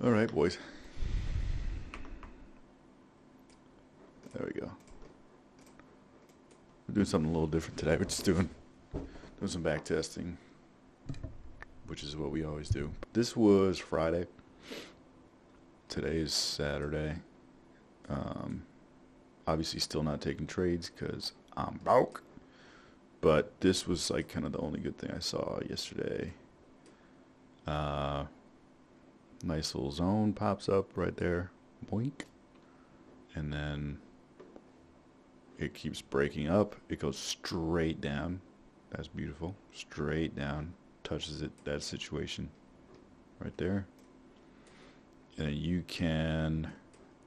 All right, boys. There we go. We're doing something a little different today. We're just doing some back testing, which is what we always do. This was Friday. Today is Saturday. Obviously still not taking trades because I'm broke. But this was like kind of the only good thing I saw yesterday. Nice little zone pops up right there. Boink. And then it keeps breaking up. It goes straight down. That's beautiful. Straight down. Touches it, that situation right there. And you can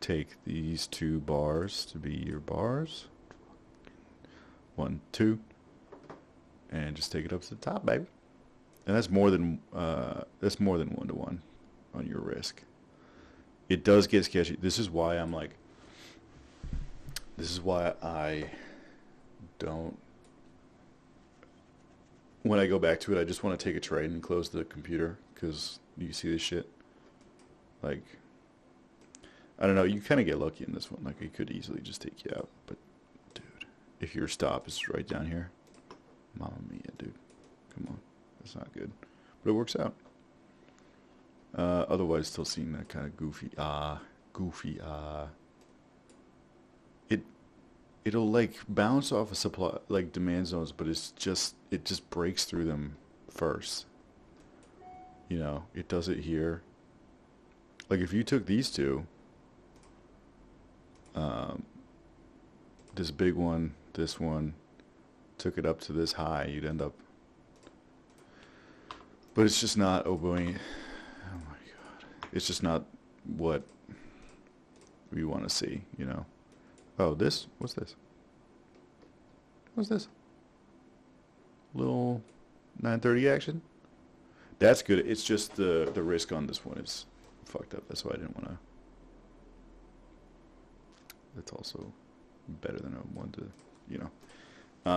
take these two bars to be your bars. 1, 2. And just take it up to the top, baby. And that's more than 1-to-1 on your risk. It does get sketchy. This is why I don't. When I go back to it, I just want to take a trade and close the computer because you see this shit. Like, I don't know. You kind of get lucky in this one. Like, it could easily just take you out. But, dude, if your stop is right down here, Mamma mia, dude. Come on. That's not good. But it works out. Otherwise, still seeing that kind of goofy, it'll like bounce off a supply, like demand zones, but it just breaks through them first. You know, it does it here. Like if you took these two, this big one, this one, took it up to this high, you'd end up. But it's just not obeying. Oh my god. It's just not what we want to see, you know. Oh, this? What's this? What's this? Little 930 action? That's good. It's just the risk on this one is fucked up. That's why I didn't want to. That's also better than a one to, you know.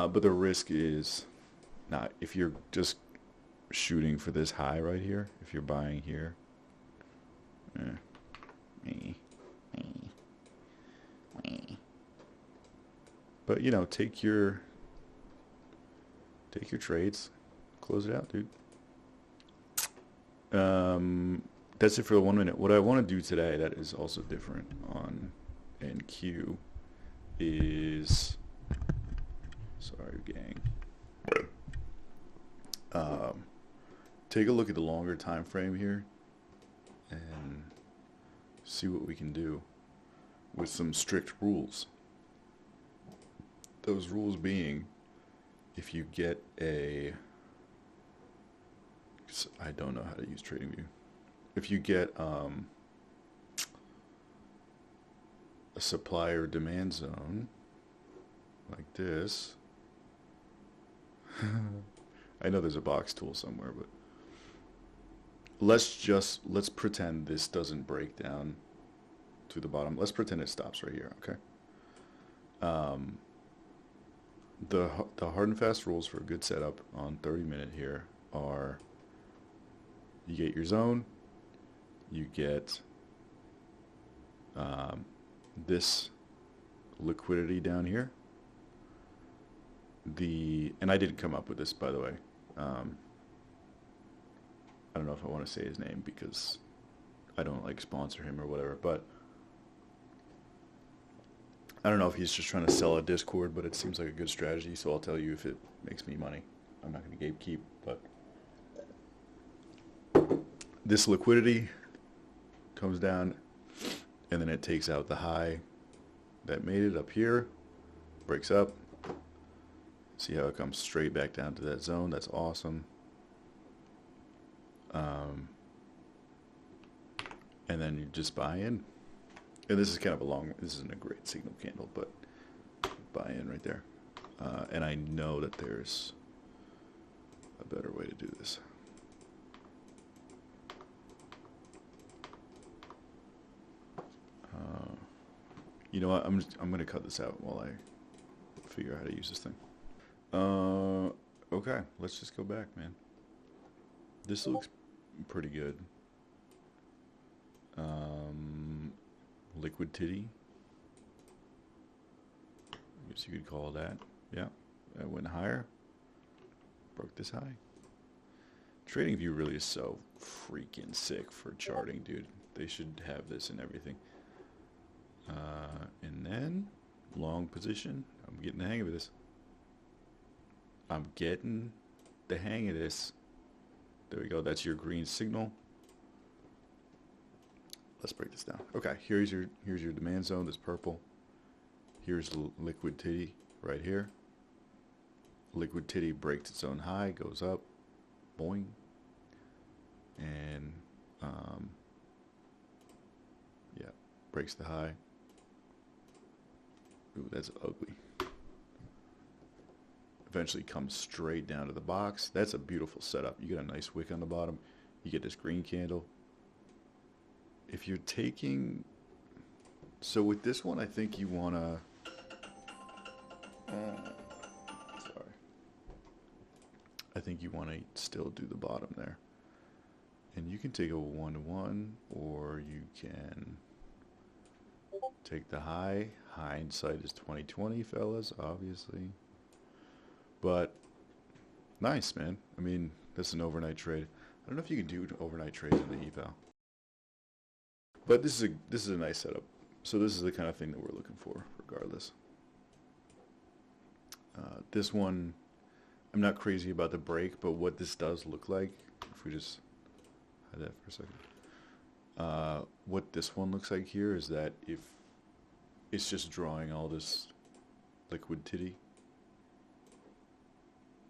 But the risk is not, if you're just shooting for this high right here, if you're buying here, but you know, take your trades, close it out, dude. That's it for the 1 minute. What I want to do today that is also different on NQ is, sorry gang, take a look at the longer time frame here and see what we can do with some strict rules. Those rules being, if you get I don't know how to use TradingView. If you get a supplier demand zone like this, I know there's a box tool somewhere, but let's pretend this doesn't break down to the bottom. Let's pretend it stops right here, okay? The hard and fast rules for a good setup on 30-minute here are: you get your zone, you get this liquidity down here. And I didn't come up with this, by the way. I don't know if I want to say his name because I don't like sponsor him or whatever, but I don't know if he's just trying to sell a Discord, but it seems like a good strategy, so I'll tell you if it makes me money. I'm not going to gatekeep, but this liquidity comes down, and then it takes out the high that made it up here, breaks up. See how it comes straight back down to that zone? That's awesome. And then you just buy in. And this is kind of this isn't a great signal candle, but buy in right there. And I know that there's a better way to do this. You know what? I'm going to cut this out while I figure out how to use this thing. Okay, let's just go back, man. This looks pretty good. Liquid titty. I guess you could call that. Yeah, that went higher. Broke this high. TradingView really is so freaking sick for charting, dude. They should have this in everything. And then, long position. I'm getting the hang of this. I'm getting the hang of this. There we go. That's your green signal. Let's break this down. Okay, here's your demand zone. This purple. Here's liquid titty right here. Liquid titty breaks its own high, goes up, boing, and yeah, breaks the high. Ooh, that's ugly. Eventually comes straight down to the box. That's a beautiful setup. You get a nice wick on the bottom. You get this green candle. If you're taking, so with this one, I think you want to, sorry. I think you want to still do the bottom there. And you can take a 1-to-1, or you can take the high. Hindsight is 20/20, fellas, obviously. But nice, man. I mean, that's an overnight trade. I don't know if you can do overnight trades in the eval, but this is a nice setup. So this is the kind of thing that we're looking for, regardless. This one, I'm not crazy about the break, but what this does look like, if we just hide that for a second, what this one looks like here is that if it's just drawing all this liquid titty,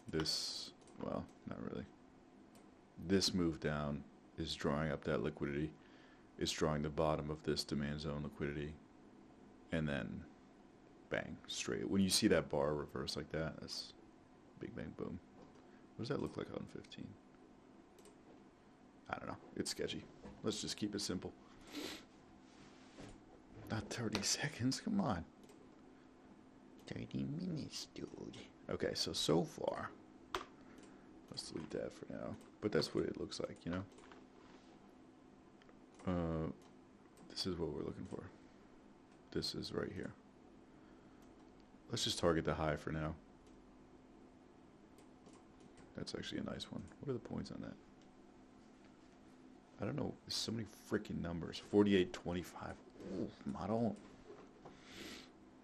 this, well, not really. This move down is drawing up that liquidity. It's drawing the bottom of this demand zone liquidity, and then bang, straight. When you see that bar reverse like that, that's big bang boom. What does that look like on 15? I don't know. It's sketchy. Let's just keep it simple. Not 30 seconds, come on. 30 minutes, dude. Okay, so far, let's delete that for now. But that's what it looks like, you know? This is what we're looking for. This is right here. Let's just target the high for now. That's actually a nice one. What are the points on that? I don't know. There's so many freaking numbers. 48.25. Ooh, model.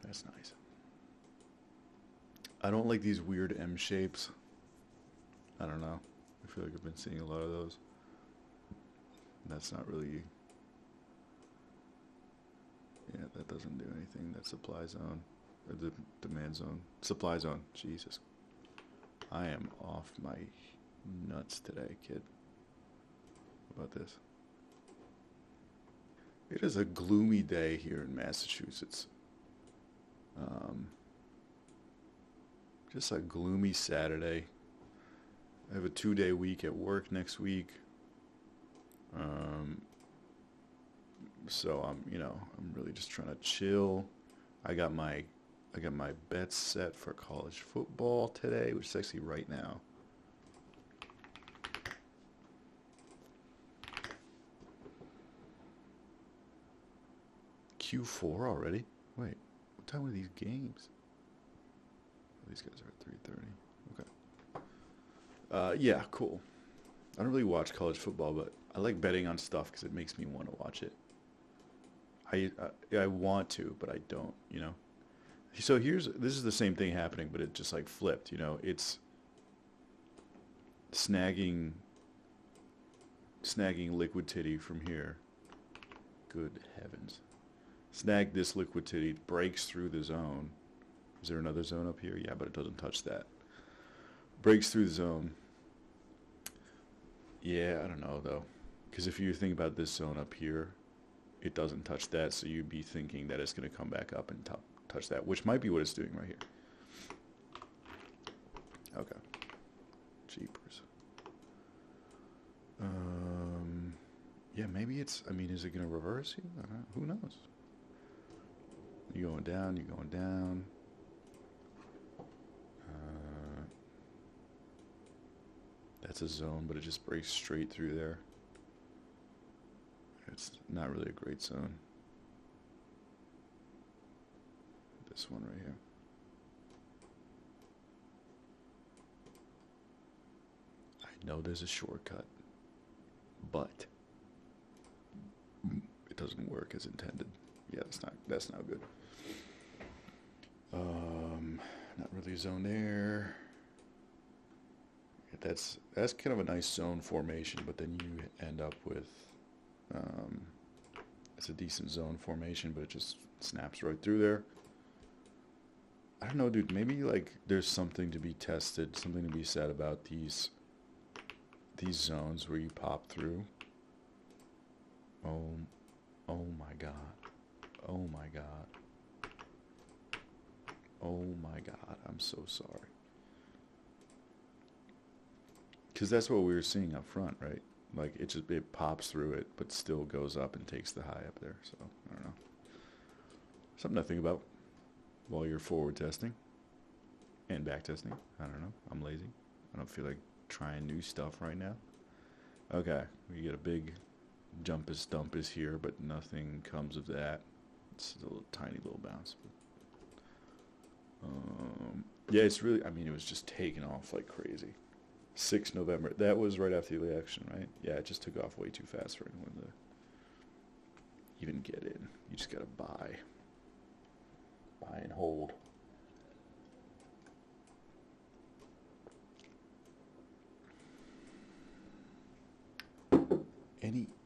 That's nice. I don't like these weird M shapes. I don't know. I feel like I've been seeing a lot of those. That's not really... Yeah, that doesn't do anything. That supply zone. Or the demand zone. Supply zone. Jesus. I am off my nuts today, kid. What about this? It is a gloomy day here in Massachusetts. Just a gloomy Saturday. I have a 2-day week at work next week. So I'm really just trying to chill. I got my bets set for college football today, which is actually right now. Q4 already? Wait, what time are these games? Oh, these guys are at 3:30. Okay. Yeah, cool. I don't really watch college football, but I like betting on stuff because it makes me want to watch it. I want to, but I don't, you know. So this is the same thing happening, but it just like flipped, you know. It's snagging liquid titty from here. Good heavens. Snag this liquid titty, breaks through the zone. Is there another zone up here? Yeah, but it doesn't touch that. Breaks through the zone. Yeah, I don't know though. Because if you think about this zone up here, it doesn't touch that, so you'd be thinking that it's going to come back up and touch that, which might be what it's doing right here. Okay. Jeepers. Yeah, maybe it's, I mean, is it going to reverse here? Who knows? You're going down, you're going down. That's a zone, but it just breaks straight through there. It's not really a great zone. This one right here. I know there's a shortcut, but it doesn't work as intended. Yeah, that's not good. Not really a zone there. That's kind of a nice zone formation, but then you end up with it's a decent zone formation, but it just snaps right through there. I don't know, dude. Maybe like there's something to be tested, something to be said about these zones where you pop through. Oh, oh my God. Oh my God. Oh my God. I'm so sorry. Because that's what we were seeing up front, right? Like it pops through it, but still goes up and takes the high up there. So I don't know. Something to think about while you're forward testing and back testing. I don't know. I'm lazy. I don't feel like trying new stuff right now. Okay, we get a big jumpus dumpus here, but nothing comes of that. It's a little tiny little bounce. Yeah, it's really. I mean, it was just taking off like crazy. 6 November. That was right after the election, right? Yeah, it just took off way too fast for anyone to even get in. You just gotta buy and hold.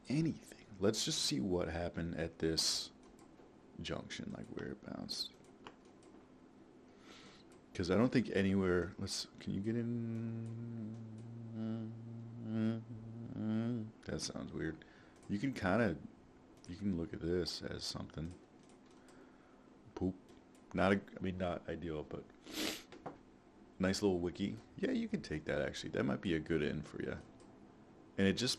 Anything. Let's just see what happened at this junction, like where it bounced. Because I don't think anywhere. Can you get in? That sounds weird. You can look at this as something. Poop. I mean, not ideal, but nice little wiki. Yeah, you can take that actually. That might be a good in for you. And it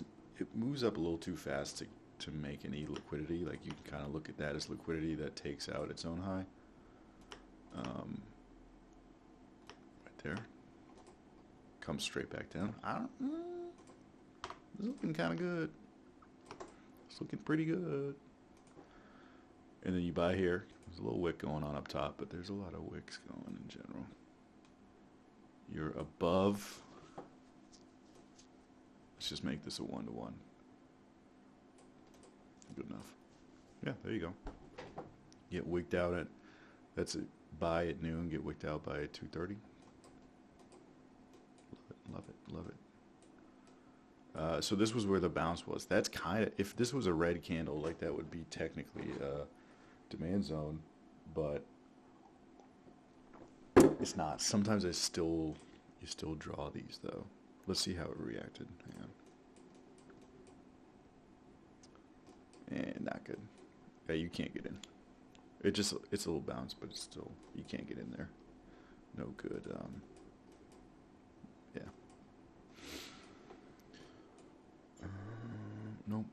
moves up a little too fast to make any liquidity. Like you can kind of look at that as liquidity that takes out its own high. Right there. Comes straight back down. It's looking kind of good. It's looking pretty good. And then you buy here. There's a little wick going on up top, but there's a lot of wicks going in general. You're above. Let's just make this a 1-to-1. Good enough. Yeah, there you go. Get wicked out at. That's it. Buy at noon. Get wicked out by 2:30. Love it. Love it. So this was where the bounce was. That's kind of, if this was a red candle, like that would be technically a demand zone, but it's not. Sometimes you still draw these though. Let's see how it reacted. Hang on. And not good. Yeah, you can't get in. It's a little bounce, but it's still, you can't get in there. No good. Yeah. Nope.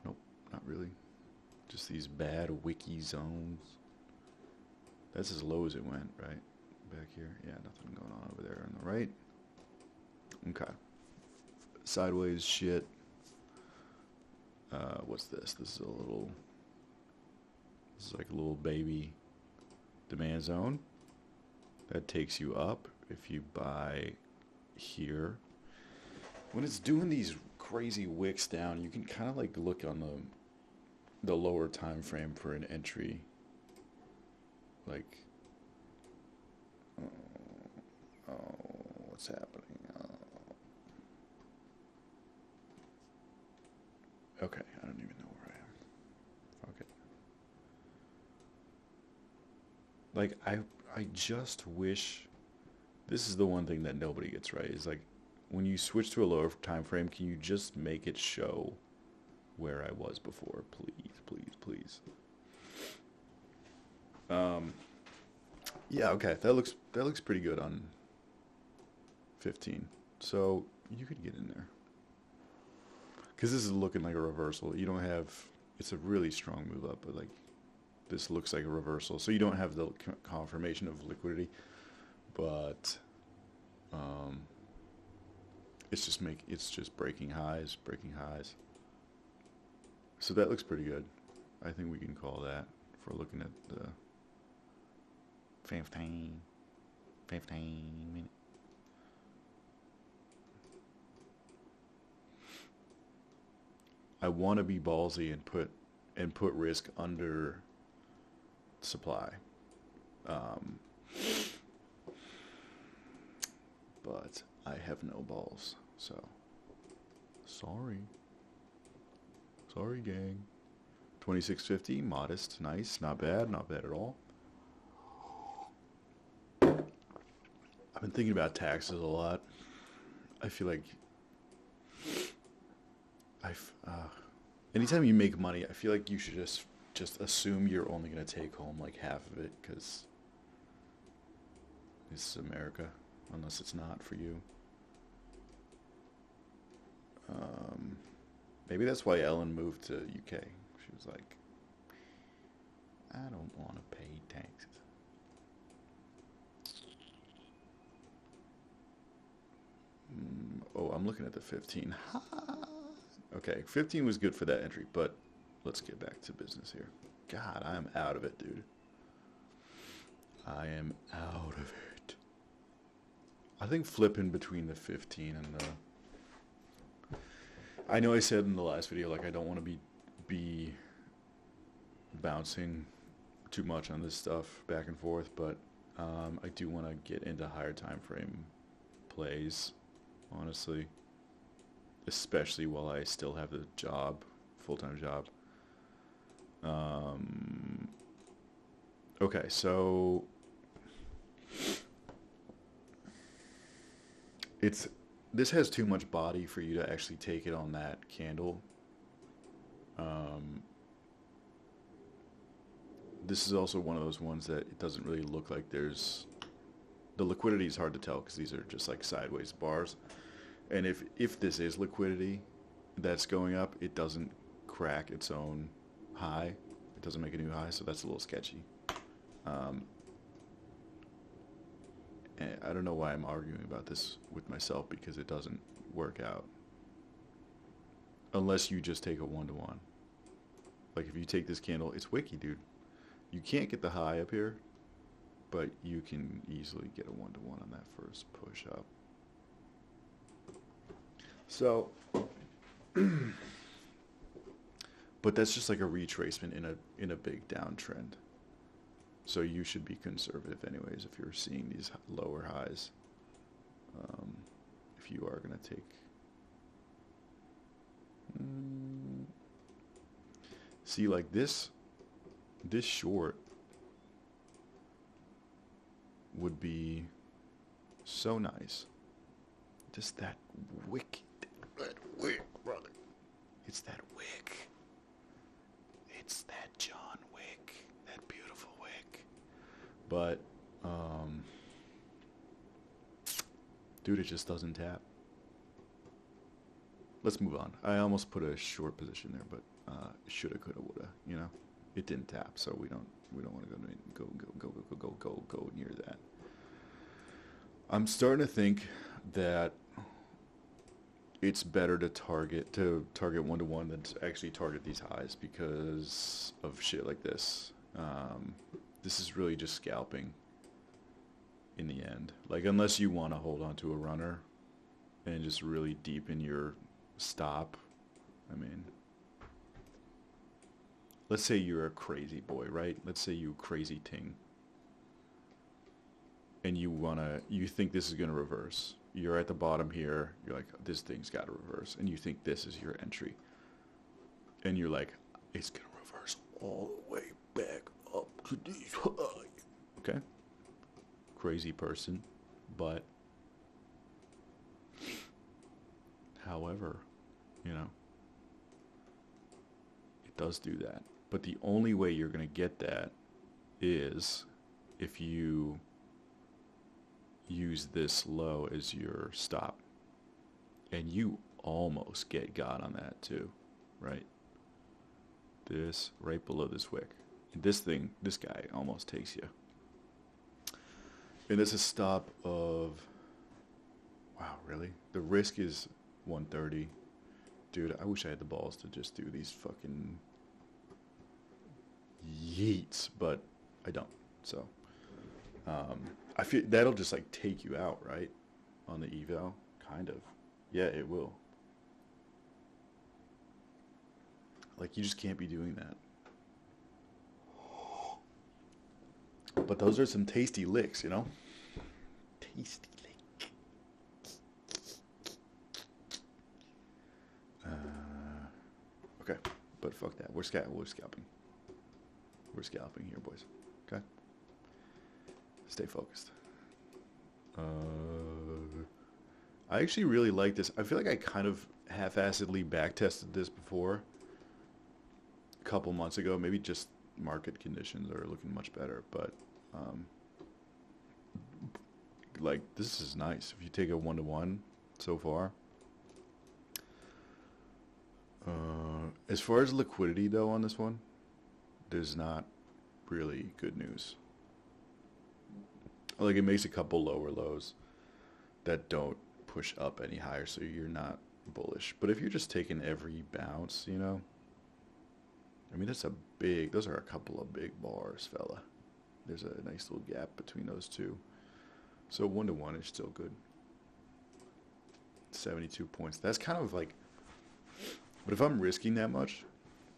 Nope, not really. Just these bad wiki zones. That's as low as it went, right? Back here. Yeah, nothing going on over there on the right. Okay. Sideways shit. What's this? This is like a little baby demand zone. That takes you up if you buy here. When it's doing these crazy wicks down, you can kind of like look on the lower time frame for an entry. Like, what's happening? Okay, I don't even know where I am. Fuck it. Like, I just wish. This is the one thing that nobody gets right. Is like, when you switch to a lower time frame, can you just make it show where I was before? Please, please, please. Yeah, okay. That looks pretty good on 15. So you could get in there. Because this is looking like a reversal. You don't have, it's a really strong move up, but like this looks like a reversal. So you don't have the confirmation of liquidity, but it's just breaking highs. So that looks pretty good. I think we can call that if we're looking at the 15 minute. I want to be ballsy and put risk under supply. Um, but I have no balls, so sorry. Sorry, gang. 2650, modest, nice, not bad at all. I've been thinking about taxes a lot. I feel like I've anytime you make money, I feel like you should just assume you're only gonna take home like half of it because this is America, unless it's not for you. Um, Maybe that's why Ellen moved to UK. She was like, I don't want to pay taxes. Oh, I'm looking at the 15. Okay, 15 was good for that entry, but let's get back to business here. God, I am out of it, dude. I am out of it. I think flipping between the 15 and the... I know I said in the last video, like, I don't want to be bouncing too much on this stuff back and forth, but I do want to get into higher time frame plays, honestly, especially while I still have the job, full-time job. Okay, so this has too much body for you to actually take it on that candle. This is also one of those ones that it doesn't really look like there's... The liquidity is hard to tell because these are just like sideways bars. And if this is liquidity that's going up, it doesn't crack its own high. It doesn't make a new high, so that's a little sketchy. And I don't know why I'm arguing about this with myself because it doesn't work out. Unless you just take a 1-to-1. Like if you take this candle, it's wicky, dude. You can't get the high up here, but you can easily get a 1-to-1 on that first push up. So, but that's just like a retracement in a big downtrend. So you should be conservative anyways if you're seeing these lower highs. If you are going to take... See, like this short would be so nice. Just that wick, brother. It's that wick. It's that John Wick, that beautiful wick. But, dude, it just doesn't tap. Let's move on. I almost put a short position there, but shoulda, coulda, woulda. You know, it didn't tap, so we don't want to go near that. I'm starting to think that it's better to target 1-to-1 than to actually target these highs because of shit like this. This is really just scalping in the end. Like, unless you want to hold on to a runner and just really deepen your stop. I mean, let's say you're a crazy boy, right? Let's say you crazy ting. And you think this is going to reverse. You're at the bottom here. You're like, this thing's got to reverse. And you think this is your entry. And you're like, it's going to reverse all the way back up to these highs. Okay? Crazy person. But, however, you know, it does do that. But the only way you're going to get that is if you use this low as your stop. And you almost got on that too, right? This, right below this wick. And this guy almost takes you. And this is a stop of, wow, really? The risk is 130. Dude, I wish I had the balls to just do these fucking yeets, but I don't. So, I feel that'll just like take you out, right? On the eval, kind of. Yeah, it will. Like you just can't be doing that. But those are some tasty licks, you know? Tasty lick. Okay, but fuck that. We're scalping. We're scalping here, boys. Okay? Stay focused. I actually really like this. I feel like I kind of half-assedly backtested this before. A couple months ago. Maybe just market conditions are looking much better, but like this is nice. If you take a 1-to-1 so far. As far as liquidity though on this one, there's not really good news. Like it makes a couple lower lows that don't push up any higher, so you're not bullish. But if you're just taking every bounce, you know, I mean those are a couple of big bars, fella. There's a nice little gap between those two. So 1-to-1 is still good. 72 points. That's kind of like, but if I'm risking that much,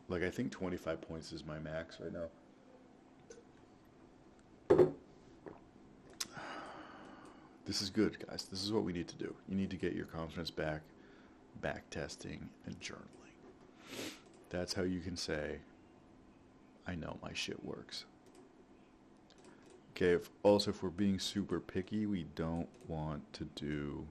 like I think 25 points is my max right now. This is good, guys. This is what we need to do. You need to get your confidence back, back testing, and journaling. That's how you can say, I know my shit works. Okay, if we're being super picky, we don't want to do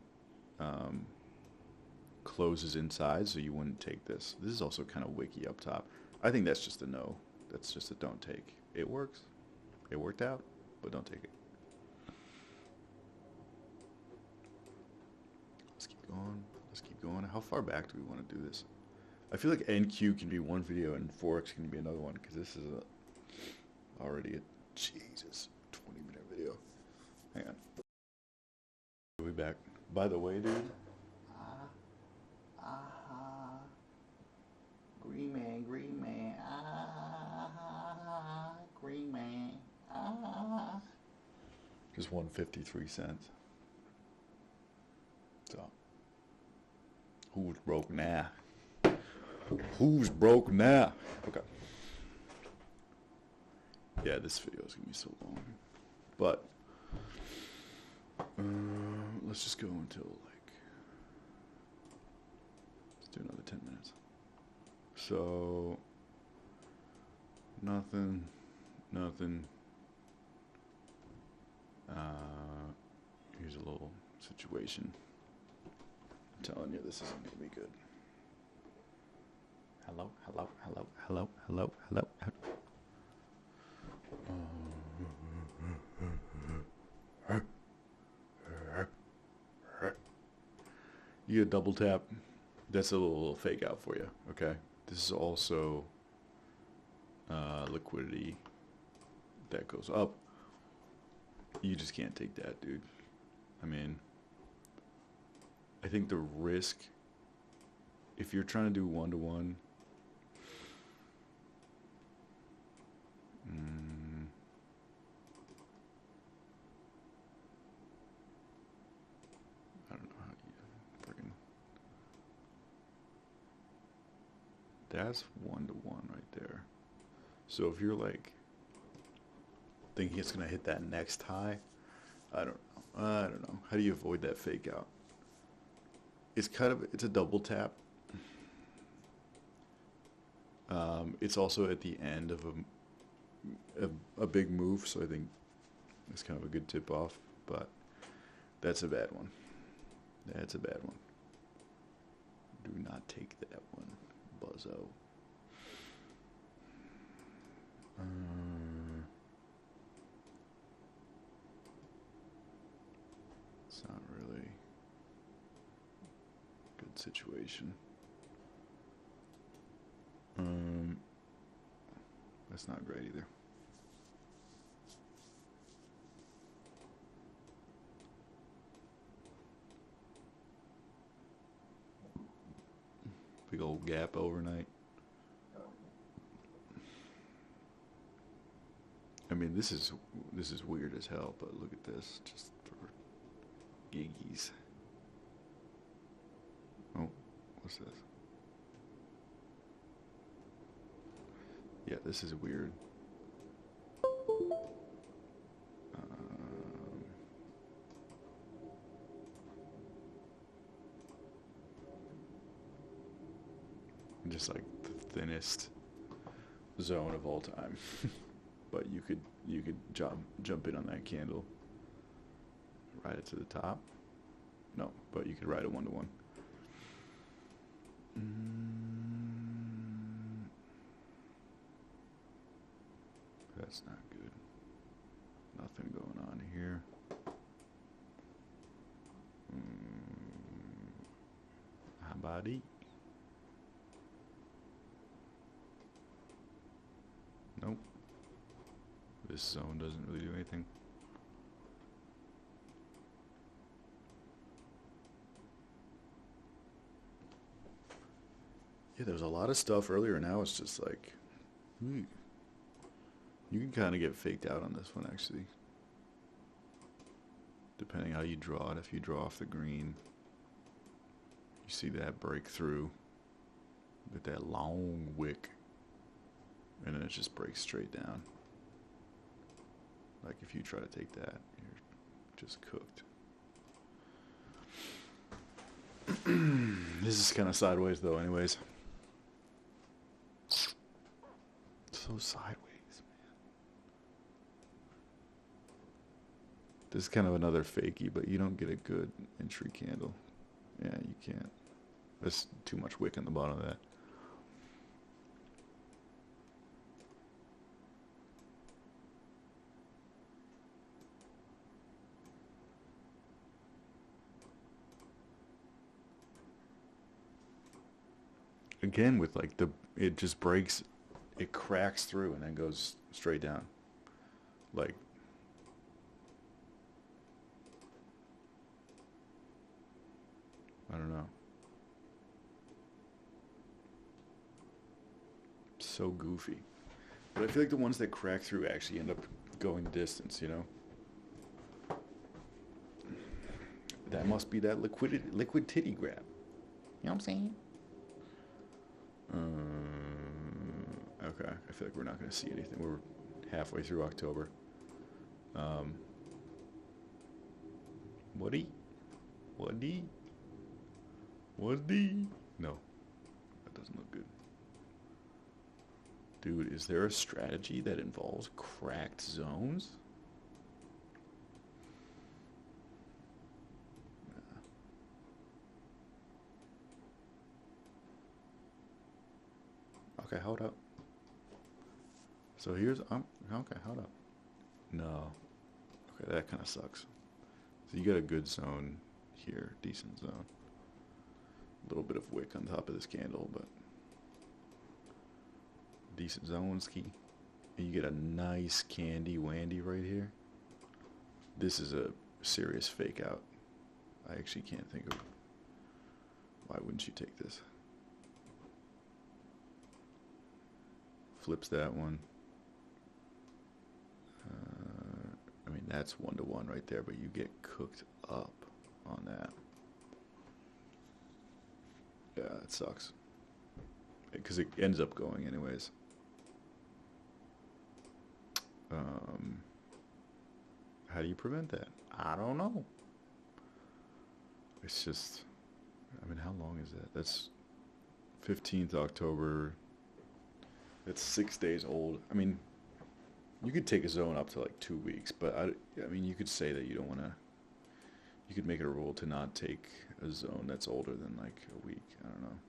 closes inside, so you wouldn't take this. This is also kind of wicky up top. I think that's just a no. That's just a don't take. It works. It worked out, but don't take it. Let's keep going. Let's keep going. How far back do we want to do this? I feel like NQ can be one video and Forex can be another one, because this is already a Jesus 20-minute video. Hang on. We'll be back. By the way, dude. Green man, green man. Green man. Just won 53 cents. So, who's broke now? Who's broke now? Okay. Yeah, this video is gonna be so long, but let's just go until like, let's do another 10 minutes. So nothing. Here's a little situation. I'm telling you, this isn't gonna be good. Hello. You get a double tap. That's a little fake out for you, okay? This is also liquidity that goes up. You just can't take that, dude. I mean, I think the risk, if you're trying to do 1-to-1, I don't know how you freaking. That's 1-to-1 right there. So if you're like thinking it's gonna hit that next high, I don't know. How do you avoid that fake out? It's a double tap. It's also at the end of a big move, so I think it's kind of a good tip off, but that's a bad one. That's a bad one. Do not take that one, buzzo. It's not really a good situation. That's not great either. big old gap overnight. I mean, this is weird as hell, but look at this, just for giggies. Oh, what's this? Yeah, this is weird. Just like the thinnest zone of all time. But you could jump in on that candle, ride it to the top. No, but you could ride it 1-to-1. That's not good. Nothing going on here. How about it? Nope. This zone doesn't really do anything. Yeah, there was a lot of stuff earlier. Now it's just like, you can kind of get faked out on this one, actually. Depending how you draw it. If you draw off the green, you see that break through with that long wick. And then it just breaks straight down. Like if you try to take that, you're just cooked. This is kind of sideways though anyways. So sideways, man. This is kind of another fakey, but you don't get a good entry candle. Yeah, you can't. There's too much wick on the bottom of that. Again, with like it just breaks, it cracks through and then goes straight down. Like, I don't know. So goofy. But I feel like the ones that crack through actually end up going the distance, you know? That must be that liquid titty grab. You know what I'm saying? Okay, I feel like we're not going to see anything. We're halfway through October. Woody? No, that doesn't look good. Dude, is there a strategy that involves cracked zones? Okay, hold up. So here's okay, hold up. No. Okay, that kind of sucks. So you got a good zone here, decent zone. A little bit of wick on top of this candle, but decent zone ski. And you get a nice candy wandy right here. This is a serious fake out. I actually can't think of why wouldn't you take this. Flips that one. I mean, that's 1-to-1 right there, but you get cooked up on that. Yeah, it sucks. Because it ends up going anyways. How do you prevent that? I don't know. It's just, I mean, how long is that? That's 15th October. It's 6 days old. I mean, you could take a zone up to like 2 weeks, but I mean, you could say that you don't want to. You could make it a rule to not take a zone that's older than like a week. I don't know.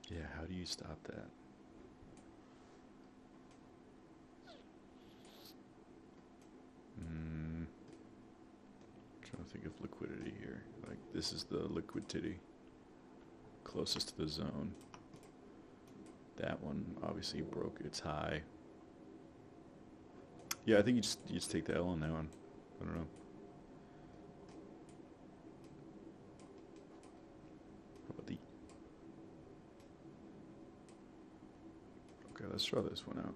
Yeah, how do you stop that? Trying to think of liquidity here. Like, this is the liquid titty closest to the zone. That one obviously broke its high. Yeah, I think you just take the L on that one. I don't know. How about the let's draw this one out.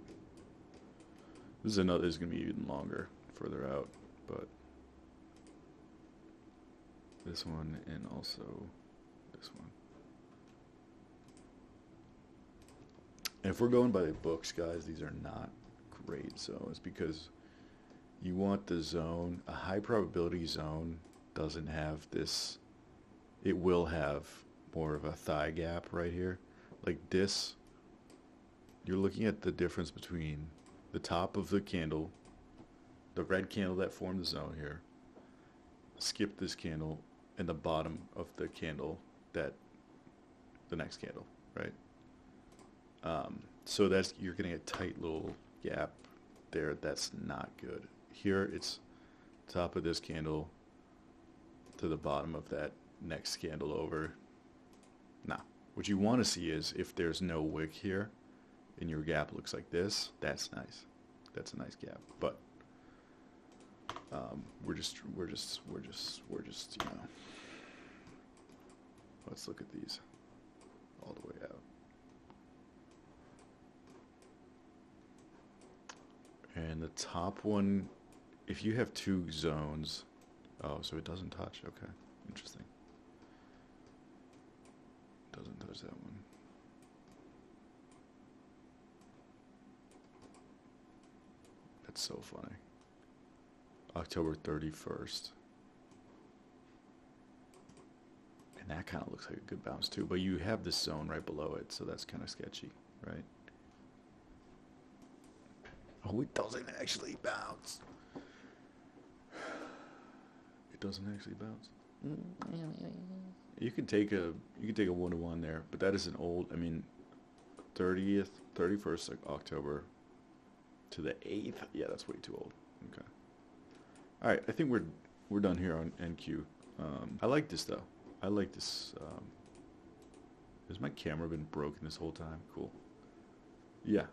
This is another. This is gonna be even longer further out, but this one and also this one. And if we're going by the books, guys, these are not great zones because you want the zone. A high probability zone doesn't have this. It will have more of a thigh gap right here, like this. You're looking at the difference between the top of the candle, the red candle that formed the zone here, skip this candle, and the bottom of the candle that the next candle, right? So that's, you're getting a tight little gap there. That's not good. Here it's top of this candle to the bottom of that next candle over. Nah. What you want to see is if there's no wick here and your gap looks like this, that's nice. That's a nice gap. But we're just you know. Let's look at these all the way out. And the top one, if you have two zones, oh, so it doesn't touch. Okay, interesting. Doesn't touch that one. That's so funny. October 31st. And that kind of looks like a good bounce too, but you have this zone right below it, so that's kind of sketchy, right? Oh, it doesn't actually bounce. It doesn't actually bounce. You could take a 1-to-1 there, but that is an old. I mean, 30th, 31st October to the 8th. Yeah, that's way too old. Okay. All right, I think we're done here on NQ. I like this though. I like this. Has my camera been broken this whole time? Cool. Yeah,